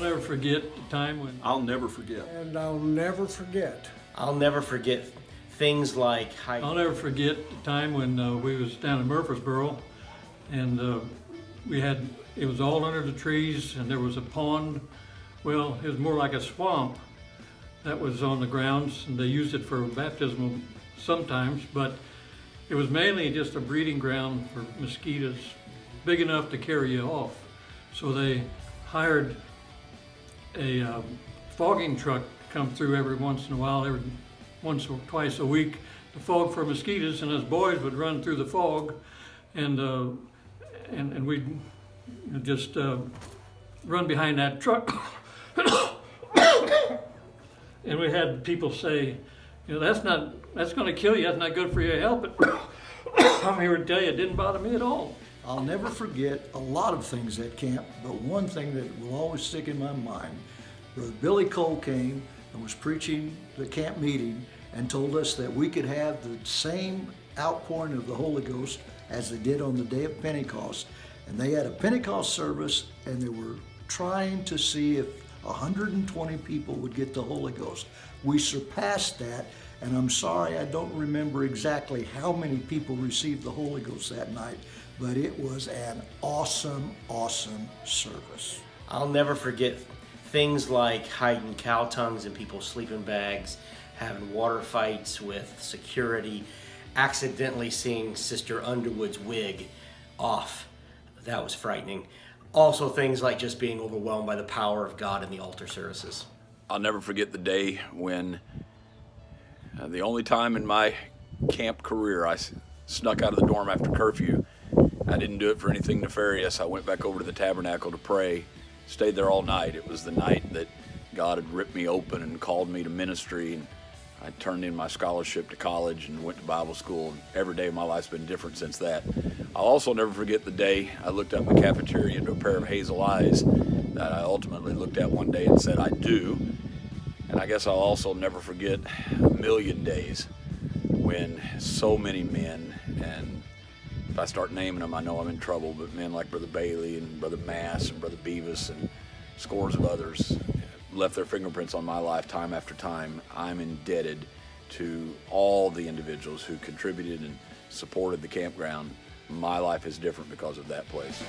never forget the time when I'll never forget. And I'll never forget. I'll never forget things like I'll never forget the time when we was down in Murfreesboro, and it was all under the trees, and there was a pond. Well, it was more like a swamp that was on the grounds, and they used it for baptismal sometimes, but it was mainly just a breeding ground for mosquitoes, big enough to carry you off. So they hired a fogging truck to come through every once in a while, every once or twice a week, to fog for mosquitoes, and us boys would run through the fog, and we'd just run behind that truck. And we had people say, that's going to kill you, that's not good for your health, but I'm here to tell you it didn't bother me at all. I'll never forget a lot of things at camp, but one thing that will always stick in my mind, Brother Billy Cole came and was preaching the camp meeting and told us that we could have the same outpouring of the Holy Ghost as they did on the day of Pentecost. And they had a Pentecost service, and they were trying to see if 120 people would get the Holy Ghost. We surpassed that, and I'm sorry I don't remember exactly how many people received the Holy Ghost that night, but it was an awesome, awesome service. I'll never forget things like hiding cow tongues in people's sleeping bags, having water fights with security, accidentally seeing Sister Underwood's wig off. That was frightening. Also things like just being overwhelmed by the power of God in the altar services. I'll never forget the day when the only time in my camp career I snuck out of the dorm after curfew. I didn't do it for anything nefarious. I went back over to the tabernacle to pray, stayed there all night. It was the night that God had ripped me open and called me to ministry, and I turned in my scholarship to college and went to Bible school, and every day of my life's been different since that. I'll also never forget the day I looked up in the cafeteria into a pair of hazel eyes that I ultimately looked at one day and said, I do. And I guess I'll also never forget a million days when so many men, and if I start naming them, I know I'm in trouble, but men like Brother Bailey and Brother Mass and Brother Beavis and scores of others left their fingerprints on my life time after time. I'm indebted to all the individuals who contributed and supported the campground. My life is different because of that place.